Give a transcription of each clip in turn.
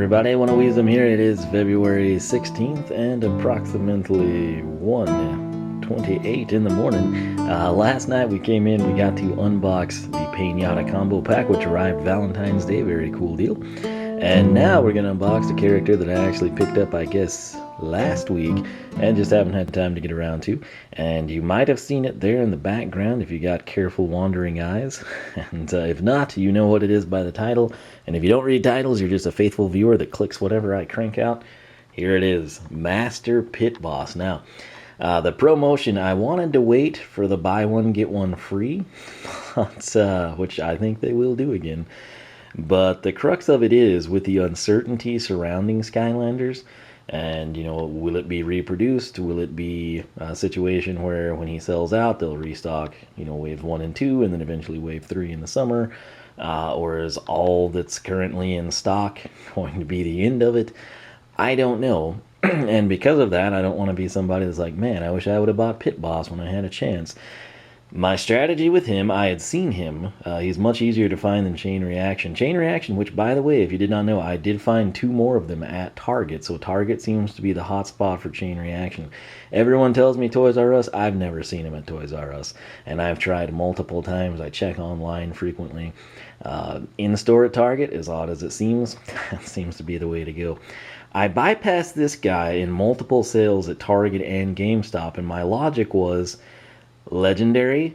everybody, One of Wisdom here. It is February 16th and approximately 1:28 in the morning. Last night we came in, we got to unbox the Pinata combo pack, which arrived Valentine's Day. Very cool deal. And now we're going to unbox the character that I actually picked up, I guess, last week and just haven't had time to get around to. And you might have seen it there in the background if you got careful wandering eyes. And if not, you know what it is by the title. And if you don't read titles, you're just a faithful viewer that clicks whatever I crank out. Here it is, Master Pit Boss. Now, the promotion, I wanted to wait for the buy one, get one free, which I think they will do again. But the crux of it is with the uncertainty surrounding Skylanders, and, you know, will it be reproduced? Will it be a situation where when he sells out, they'll restock, you know, wave 1 and 2, and then eventually wave 3 in the summer? Or is all that's currently in stock going to be the end of it? I don't know. And because of that, I don't want to be somebody that's like, man, I wish I would have bought Pit Boss when I had a chance. My strategy with him, I had seen him. He's much easier to find than Chain Reaction. Chain Reaction, which, by the way, if you did not know, I did find 2 more of them at Target. So Target seems to be the hot spot for Chain Reaction. Everyone tells me Toys R Us. I've never seen him at Toys R Us. And I've tried multiple times. I check online frequently. In-store at Target, as odd as it seems, that seems to be the way to go. I bypassed this guy in multiple sales at Target and GameStop, and my logic was Legendary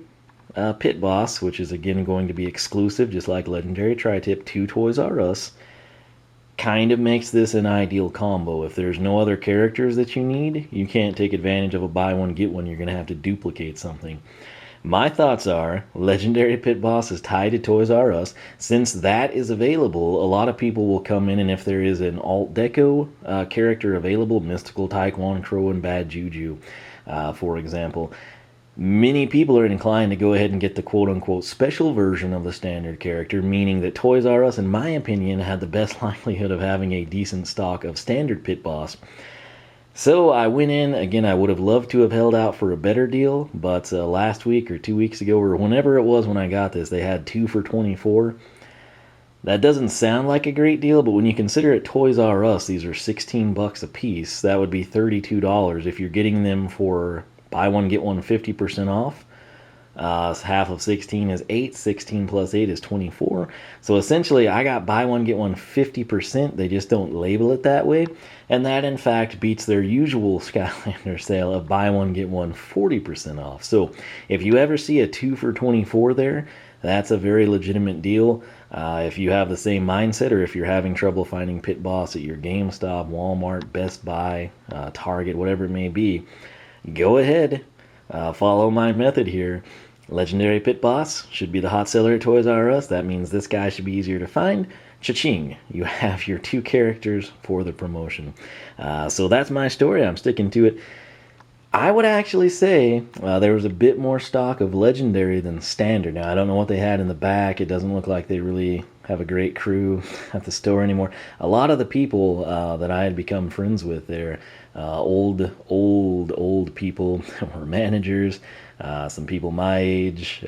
Pit Boss, which is again going to be exclusive, just like Legendary Tri-Tip, to Toys R Us, kind of makes this an ideal combo. If there's no other characters that you need, you can't take advantage of a buy one, get one. You're going to have to duplicate something. My thoughts are Legendary Pit Boss is tied to Toys R Us. Since that is available, a lot of people will come in, and if there is an alt deco character available, Mystical Taekwon, Crow, and Bad Juju, for example, many people are inclined to go ahead and get the quote-unquote special version of the standard character, meaning that Toys R Us, in my opinion, had the best likelihood of having a decent stock of standard Pit Boss. So I went in, again, I would have loved to have held out for a better deal, but last week or 2 weeks ago, or whenever it was when I got this, they had 2 for $24. That doesn't sound like a great deal, but when you consider it Toys R Us, these are $16 a piece. That would be $32 if you're getting them for buy one, get one 50% off. Half of 16 is 8. 16 plus 8 is 24. So essentially, I got buy one, get one 50%. They just don't label it that way. And that, in fact, beats their usual Skylander sale of buy one, get one 40% off. So if you ever see a 2 for 24 there, that's a very legitimate deal. If you have the same mindset, or if you're having trouble finding Pit Boss at your GameStop, Walmart, Best Buy, Target, whatever it may be, go ahead. Follow my method here. Legendary Pit Boss should be the hot seller at Toys R Us. That means this guy should be easier to find. Cha-ching! You have your 2 characters for the promotion. So that's my story. I'm sticking to it. I would actually say there was a bit more stock of Legendary than Standard. Now, I don't know what they had in the back. It doesn't look like they really have a great crew at the store anymore. A lot of the people that I had become friends with there, old people were managers, some people my age,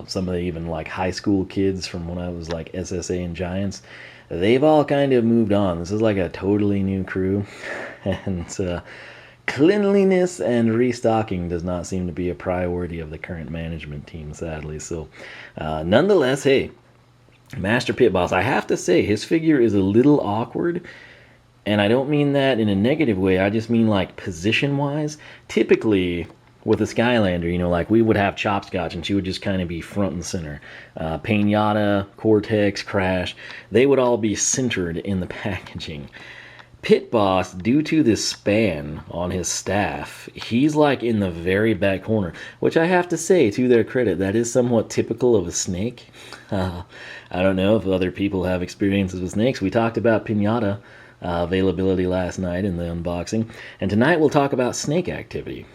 some of the even like high school kids from when I was like SSA and Giants. They've all kind of moved on. This is like a totally new crew, and cleanliness and restocking does not seem to be a priority of the current management team, sadly. So, nonetheless, hey, Master Pit Boss, I have to say, his figure is a little awkward, and I don't mean that in a negative way. I just mean, like, position-wise. Typically, with a Skylander, you know, like, we would have Chopscotch, and she would just kind of be front and center. Pinata, Cortex, Crash, they would all be centered in the packaging. Pit Boss, due to this span on his staff, he's like in the very back corner, which I have to say, to their credit, that is somewhat typical of a snake. I don't know if other people have experiences with snakes. We talked about Pinata availability last night in the unboxing, and tonight we'll talk about snake activity.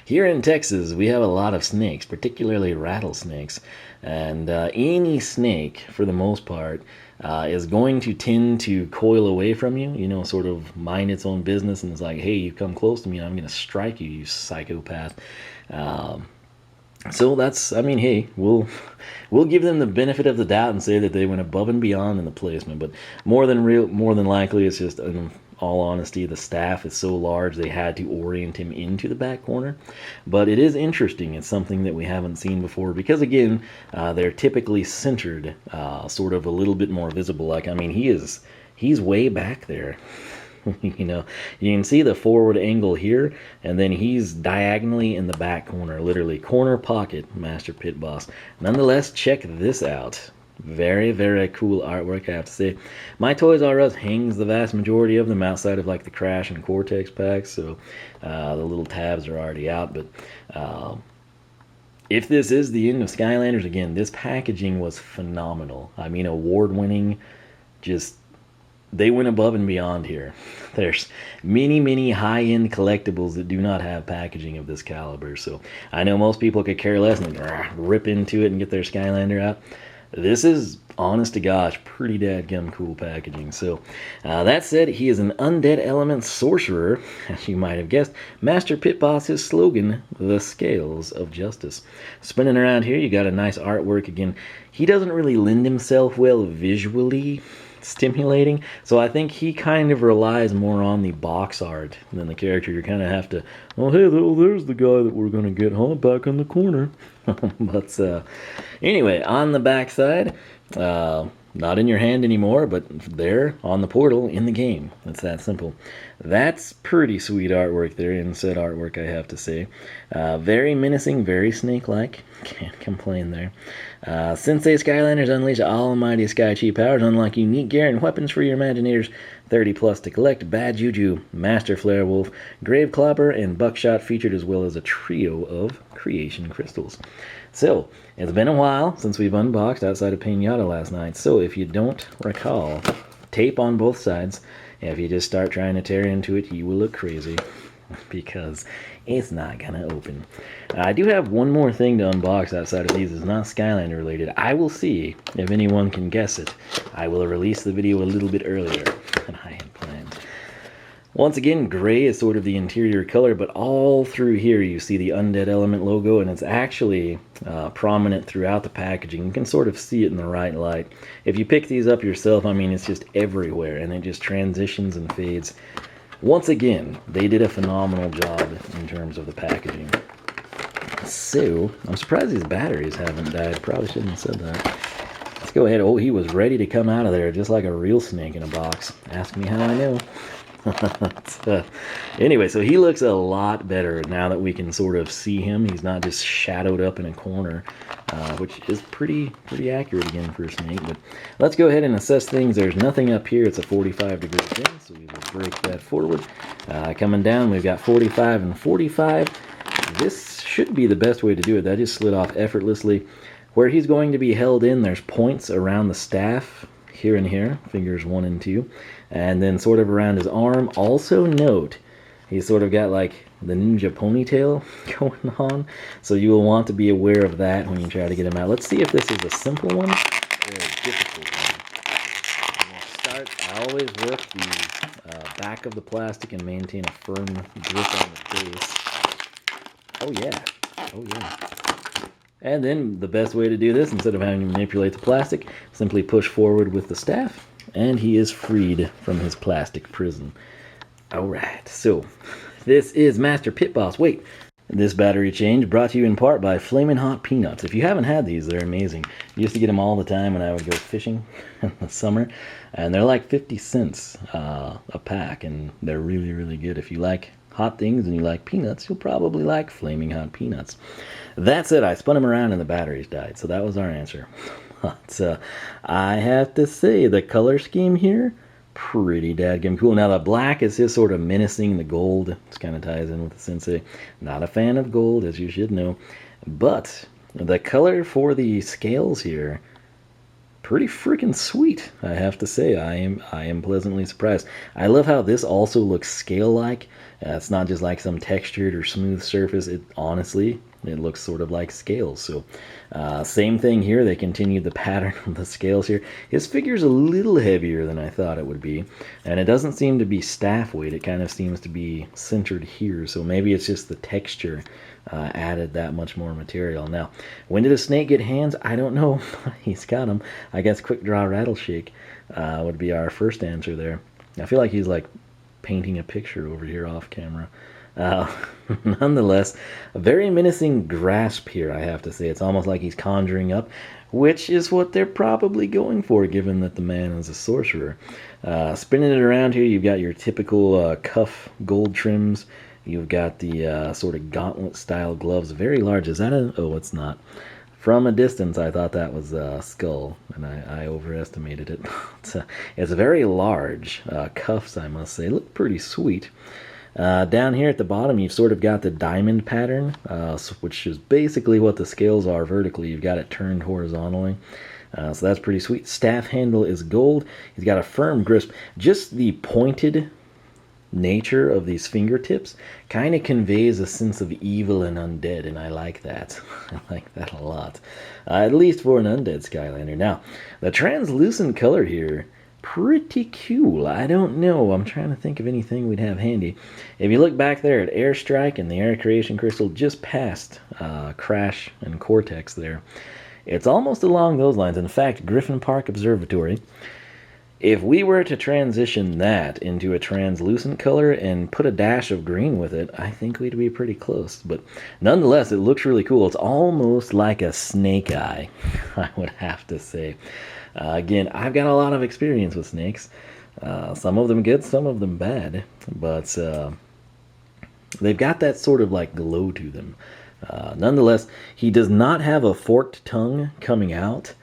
Here in Texas, we have a lot of snakes, particularly rattlesnakes, and any snake, for the most part, is going to tend to coil away from you, you know, sort of mind its own business, and it's like, hey, you come close to me, I'm going to strike you, you psychopath. So that's, I mean, hey, we'll give them the benefit of the doubt and say that they went above and beyond in the placement. But more than likely, it's just, in all honesty, the staff is so large they had to orient him into the back corner. But it is interesting. It's something that we haven't seen before because again, they're typically centered, sort of a little bit more visible. Like, I mean, he's way back there. You know, you can see the forward angle here, and then he's diagonally in the back corner, literally corner pocket, Master Pit Boss. Nonetheless, check this out. Very, very cool artwork, I have to say. My Toys R Us hangs the vast majority of them outside of like the Crash and Cortex packs, so the little tabs are already out. But if this is the end of Skylanders, again, this packaging was phenomenal. I mean, award-winning, just they went above and beyond here. There's many high-end collectibles that do not have packaging of this caliber. So I know most people could care less and rip into it and get their Skylander out. This is, honest to gosh, pretty dadgum cool packaging. So that said, he is an Undead Element Sorcerer, as you might have guessed. Master Pit Boss's slogan, the Scales of Justice. Spinning around here, you got a nice artwork. Again, he doesn't really lend himself well visually stimulating, so I think he kind of relies more on the box art than the character. You kind of have to, oh hey, there's the guy that we're gonna get, huh, back in the corner. But anyway, on the back side, not in your hand anymore, but there on the portal in the game. It's that simple. That's pretty sweet artwork there, inset artwork, I have to say. Very menacing, very snake-like. Can't complain there. Sensei Skylanders unleash almighty Sky Chi powers, unlock unique gear and weapons for your Imaginators. 30 plus to collect. Bad Juju, Master Flare Wolf, Grave Clobber, and Buckshot featured, as well as a trio of creation crystals. So, it's been a while since we've unboxed outside of Pinata last night, so if you don't recall, tape on both sides. If you just start trying to tear into it, you will look crazy because it's not gonna open. I do have one more thing to unbox outside of these. It's not Skylander related. I will see if anyone can guess it. I will release the video a little bit earlier than I had planned. Once again, gray is sort of the interior color, but all through here you see the Undead Element logo, and it's actually prominent throughout the packaging. You can sort of see it in the right light. If you pick these up yourself, I mean, it's just everywhere, and it just transitions and fades. Once again, they did a phenomenal job in terms of the packaging. So, I'm surprised these batteries haven't died. Probably shouldn't have said that. Let's go ahead. Oh, he was ready to come out of there just like a real snake in a box. Ask me how I know. Anyway, so he looks a lot better now that we can sort of see him. He's not just shadowed up in a corner, which is pretty accurate again for a snake. But let's go ahead and assess things. There's nothing up here. It's a 45-degree pin, so we will break that forward. Coming down, we've got 45 and 45. This should be the best way to do it. That just slid off effortlessly. Where he's going to be held in, there's points around the staff, here and here, fingers 1 and 2, and then sort of around his arm. Also note, he's sort of got like the ninja ponytail going on, so you will want to be aware of that when you try to get him out. Let's see if this is a simple one or a difficult one. We'll start, I always work the back of the plastic and maintain a firm grip on the base. Oh yeah, oh yeah. And then the best way to do this, instead of having to manipulate the plastic, simply push forward with the staff, and he is freed from his plastic prison. Alright, so this is Master Pit Boss. Wait, this battery change brought to you in part by Flamin' Hot Peanuts. If you haven't had these, they're amazing. I used to get them all the time when I would go fishing in the summer, and they're like 50 cents a pack, and they're really good. If you like hot things and you like peanuts, you'll probably like Flaming Hot Peanuts. That's it. I spun them around and the batteries died, so that was our answer. But I have to say, the color scheme here, pretty dadgum cool. Now the black is just sort of menacing. The gold, this kind of ties in with the Sensei. Not a fan of gold, as you should know, but the color for the scales here, pretty freaking sweet, I have to say. I am pleasantly surprised. I love how this also looks scale-like. It's not just like some textured or smooth surface. It honestly it looks sort of like scales. So same thing here. They continued the pattern of the scales here. His figure's a little heavier than I thought it would be, and it doesn't seem to be staff weight. It kind of seems to be centered here, so maybe it's just the texture added that much more material. Now, when did a snake get hands? I don't know. He's got them. I guess quick draw rattle shake would be our first answer there. I feel like he's like painting a picture over here off camera. Nonetheless, a very menacing grasp here, I have to say. It's almost like he's conjuring up, which is what they're probably going for, given that the man is a sorcerer. Spinning it around here, you've got your typical cuff gold trims. You've got the sort of gauntlet-style gloves, very large. Is that a... Oh, it's not. From a distance, I thought that was a skull, and I overestimated it. It's very large cuffs, I must say. Look pretty sweet. Down here at the bottom, you've sort of got the diamond pattern, which is basically what the scales are vertically. You've got it turned horizontally. So that's pretty sweet. Staff handle is gold. He's got a firm grasp. Just the pointed nature of these fingertips kind of conveys a sense of evil and undead, and I like that. I like that a lot. At least for an undead Skylander. Now, the translucent color here, pretty cool. I don't know. I'm trying to think of anything we'd have handy. If you look back there at Airstrike and the Air Creation Crystal just past Crash and Cortex there, it's almost along those lines. In fact, Griffin Park Observatory, if we were to transition that into a translucent color and put a dash of green with it, I think we'd be pretty close. But nonetheless, it looks really cool. It's almost like a snake eye, I would have to say. Again, I've got a lot of experience with snakes. Some of them good, some of them bad. But they've got that sort of like glow to them. Nonetheless, he does not have a forked tongue coming out.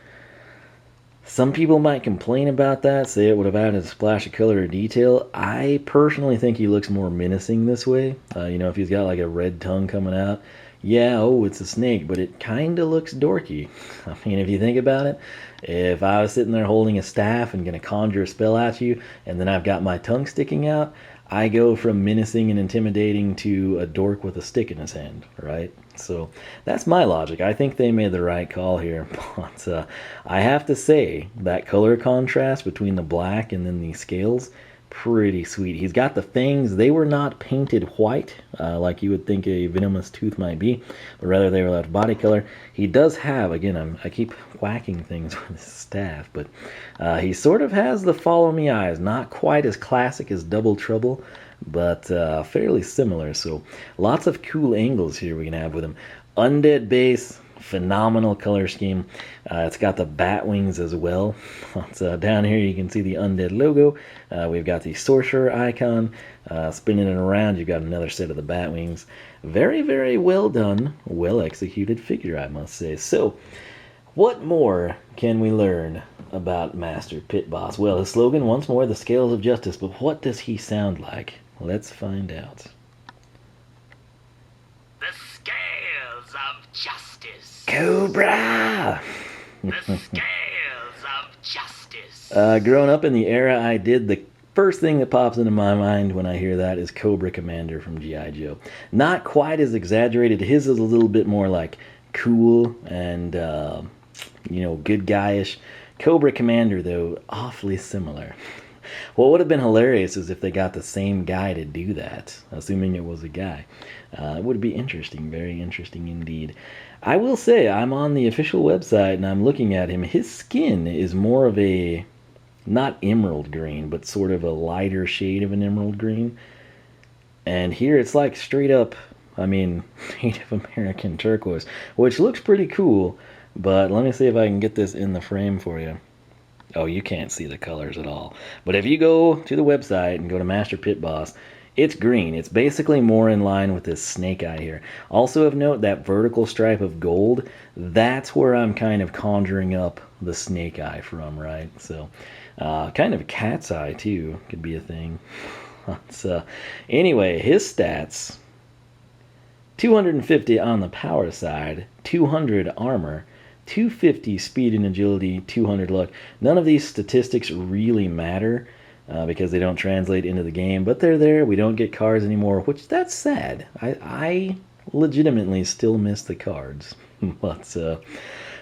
Some people might complain about that, say it would have added a splash of color or detail. I personally think he looks more menacing this way. You know, if he's got like a red tongue coming out, yeah, oh, it's a snake, but it kind of looks dorky. I mean, if you think about it, if I was sitting there holding a staff and going to conjure a spell at you, and then I've got my tongue sticking out, I go from menacing and intimidating to a dork with a stick in his hand, right? So that's my logic. I think they made the right call here. But I have to say, that color contrast between the black and then the scales, pretty sweet. He's got the fangs. They were not painted white like you would think a venomous tooth might be, but rather they were left body color. He does have, again, I keep whacking things with his staff, but he sort of has the follow me eyes. Not quite as classic as Double Trouble, but fairly similar. So lots of cool angles here we can have with him. Undead base, phenomenal color scheme. It's got the bat wings as well. Down here you can see the Undead logo. We've got the Sorcerer icon. Spinning it around, you've got another set of the bat wings. Very, very well done, well executed figure, I must say. So, what more can we learn about Master Pit Boss? Well, his slogan, once more, the scales of justice. But what does he sound like? Let's find out. The scales of justice. Cobra! The scales of justice. Growing up in the era I did, the first thing that pops into my mind when I hear that is Cobra Commander from G.I. Joe. Not quite as exaggerated. His is a little bit more like cool and, you know, good guyish. Cobra Commander, though, awfully similar. What would have been hilarious is if they got the same guy to do that, assuming it was a guy. It would be interesting, very interesting indeed. I will say, I'm on the official website and I'm looking at him. His skin is more of a, not emerald green, but sort of a lighter shade of an emerald green. And here it's like straight up, I mean, Native American turquoise, which looks pretty cool. But let me see if I can get this in the frame for you. Oh, you can't see the colors at all. But if you go to the website and go to Master Pit Boss, it's green. It's basically more in line with this snake eye here. Also of note, that vertical stripe of gold, that's where I'm kind of conjuring up the snake eye from, right? So, kind of a cat's eye, too, could be a thing. So, anyway, his stats, 250 on the power side, 200 armor, 250 speed and agility, 200 luck. None of these statistics really matter because they don't translate into the game, but they're there. We don't get cards anymore, which that's sad. I legitimately still miss the cards. But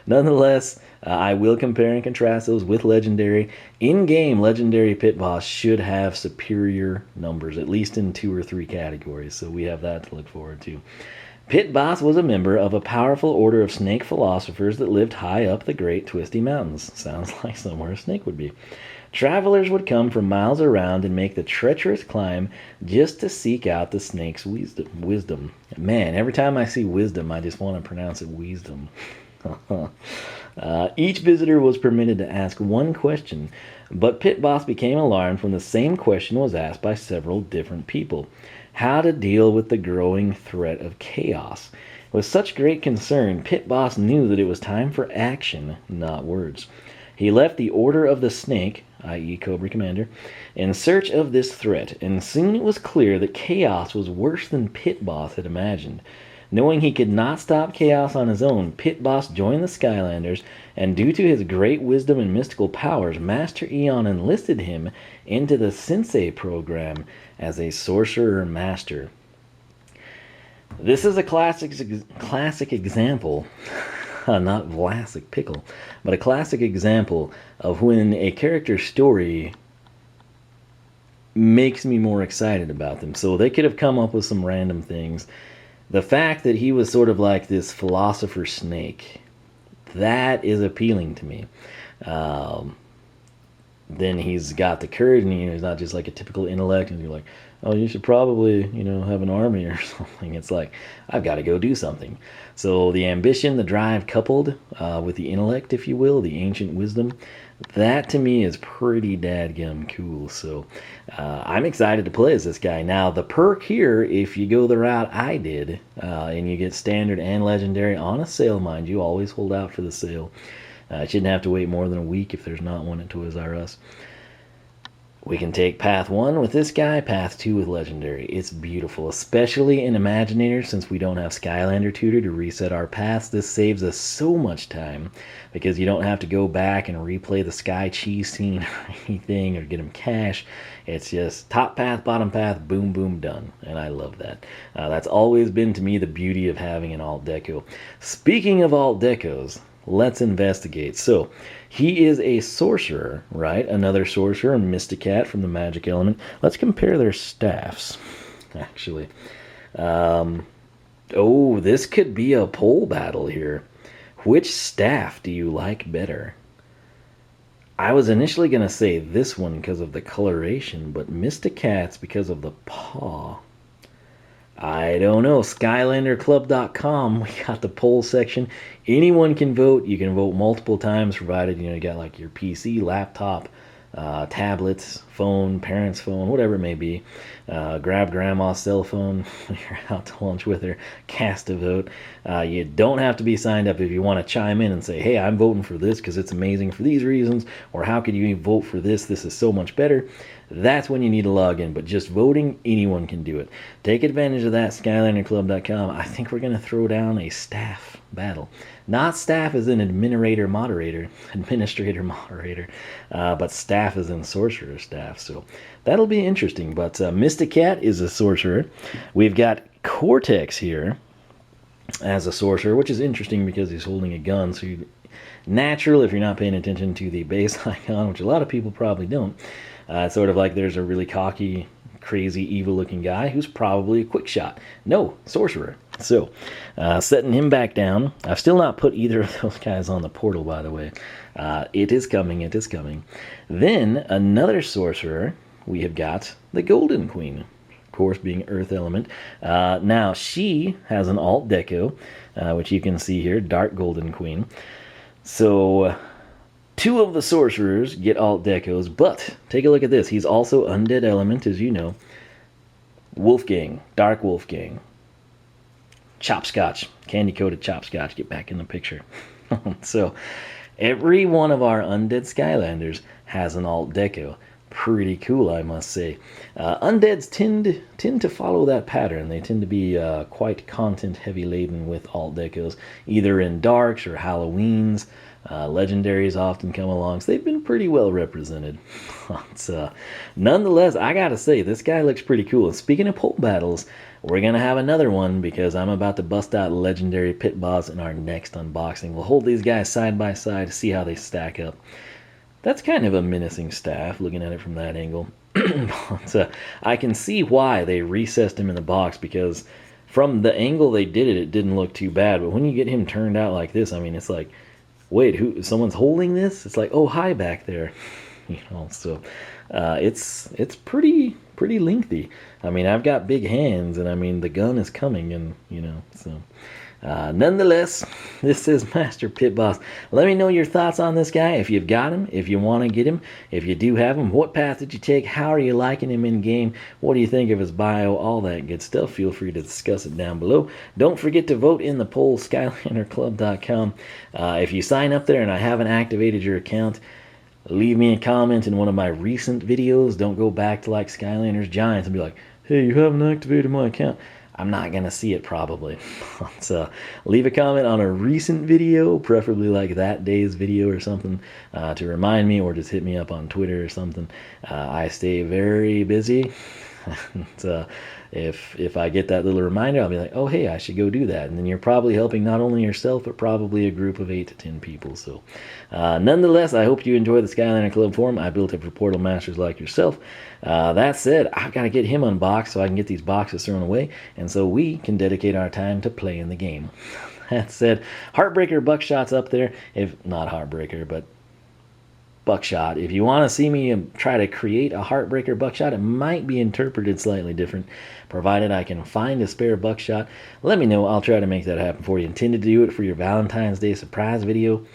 nonetheless, I will compare and contrast those with Legendary. In-game, Legendary Pit Boss should have superior numbers, at least in 2 or 3 categories, so we have that to look forward to. Pit Boss was a member of a powerful order of snake philosophers that lived high up the great twisty mountains. Sounds like somewhere a snake would be. Travelers would come from miles around and make the treacherous climb just to seek out the snake's wisdom. Man, every time I see wisdom, I just want to pronounce it Wiisdom. Each visitor was permitted to ask one question, but Pit Boss became alarmed when the same question was asked by several different people. How to deal with the growing threat of chaos. With such great concern, Pit Boss knew that it was time for action, not words. He left the Order of the Snake, i.e. Cobra Commander, in search of this threat, and soon it was clear that chaos was worse than Pit Boss had imagined. Knowing he could not stop chaos on his own, Pit Boss joined the Skylanders, and due to his great wisdom and mystical powers, Master Eon enlisted him into the Sensei program as a Sorcerer Master. This is a classic example, not Vlasic Pickle, but a classic example of when a character's story makes me more excited about them. So they could have come up with some random things. The fact that he was sort of like this philosopher snake, that is appealing to me. Then he's got the courage, and he's not just like a typical intellect, and you're like, oh, you should probably, have an army or something. It's like, I've got to go do something. So the ambition, the drive coupled with the intellect, if you will, the ancient wisdom, that to me is pretty dadgum cool. So I'm excited to play as this guy. Now, the perk here, if you go the route I did, and you get standard and legendary on a sale, mind you, always hold out for the sale. You shouldn't have to wait more than a week if there's not one at Toys R Us. We can take Path 1 with this guy, Path 2 with Legendary. It's beautiful, especially in Imaginators, since we don't have Skylander Tutor to reset our paths. This saves us so much time, because you don't have to go back and replay the Sky Cheese scene or anything, or get them cash. It's just top path, bottom path, boom, boom, done. And I love that. That's always been, to me, the beauty of having an alt deco. Speaking of alt decos, let's investigate. So, he is a sorcerer, right? Another sorcerer, Mysticat from the magic element. Let's compare their staffs, actually. Oh, this could be a pole battle here. Which staff do you like better? I was initially going to say this one because of the coloration, but Mysticat's because of the paw. I don't know. SkylanderClub.com. We got the poll section. Anyone can vote. You can vote multiple times, provided you got like your PC, laptop, tablets, phone, parents' phone, whatever it may be. Grab grandma's cell phone when you're out to lunch with her. Cast a vote. You don't have to be signed up if you want to chime in and say, hey, I'm voting for this because it's amazing for these reasons, or how could you vote for this? This is so much better. That's when you need to log in, but just voting, anyone can do it. Take advantage of that, SkylanderClub.com. I think we're going to throw down a staff battle. Not staff as in administrator moderator, but staff as in sorcerer staff. So that'll be interesting. But Mysticat is a sorcerer. We've got Cortex here as a sorcerer, which is interesting because he's holding a gun. So natural, if you're not paying attention to the base icon, which a lot of people probably don't. It's sort of like there's a really cocky, crazy, evil-looking guy who's probably a quick shot. No, sorcerer. So, setting him back down. I've still not put either of those guys on the portal, by the way. It is coming, it is coming. Then, another sorcerer, we have got the Golden Queen. Of course, being Earth Element. Now, she has an alt deco, which you can see here, Dark Golden Queen. So, two of the sorcerers get alt decos, but take a look at this. He's also Undead Element, as you know. Wolfgang, Dark Wolfgang. Chopscotch, candy-coated Chopscotch, get back in the picture. So, every one of our Undead Skylanders has an alt deco. Pretty cool, I must say. Undeads tend to follow that pattern. They tend to be quite content heavy laden with alt decos, either in darks or Halloweens. Legendaries often come along, so they've been pretty well represented. But, nonetheless, I gotta say, this guy looks pretty cool. And speaking of pole battles, we're gonna have another one because I'm about to bust out legendary pit boss in our next unboxing. We'll hold these guys side by side to see how they stack up. That's kind of a menacing staff, looking at it from that angle. But, I can see why they recessed him in the box, because from the angle they did it, it didn't look too bad. But when you get him turned out like this, I mean, it's like, wait, who? Someone's holding this? It's like, oh, hi back there. So it's pretty lengthy. I mean, I've got big hands, and I mean, the gun is coming, and so. Nonetheless, this is Master Pit Boss. Let me know your thoughts on this guy, if you've got him, if you want to get him, if you do have him, what path did you take, how are you liking him in game, what do you think of his bio, all that good stuff. Feel free to discuss it down below. Don't forget to vote in the poll, SkylanderClub.com. If you sign up there and I haven't activated your account, leave me a comment in one of my recent videos. Don't go back to like Skylanders Giants and be like, hey, you haven't activated my account. I'm not going to see it probably. So leave a comment on a recent video, preferably like that day's video or something, to remind me, or just hit me up on Twitter or something. I stay very busy. So if I get that little reminder, I'll be like, oh, hey, I should go do that. And then you're probably helping not only yourself, but probably a group of 8 to 10 people. So nonetheless, I hope you enjoy the Skylander Club forum. I built it for Portal Masters like yourself. That said, I've got to get him unboxed so I can get these boxes thrown away, and so we can dedicate our time to playing the game. That said, Heartbreaker Buckshot's up there. If not Heartbreaker, but Buckshot. If you want to see me try to create a Heartbreaker Buckshot, it might be interpreted slightly different, provided I can find a spare Buckshot. Let me know. I'll try to make that happen for you. Intended to do it for your Valentine's Day surprise video.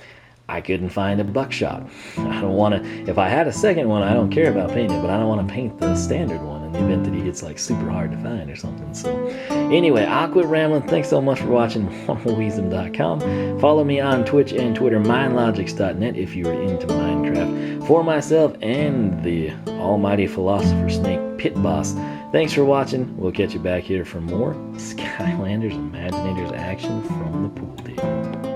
I couldn't find a Buckshot. I don't want to. If I had a second one, I don't care about painting it, but I don't want to paint the standard one in the event that he gets like super hard to find or something. So anyway, I'll quit rambling. Thanks so much for watching unboxwisdom.com. Follow me on Twitch and Twitter, mindlogics.net, if you are into Minecraft. For myself and the almighty philosopher snake Pit Boss, thanks for watching. We'll catch you back here for more Skylanders Imaginators action from the pool table.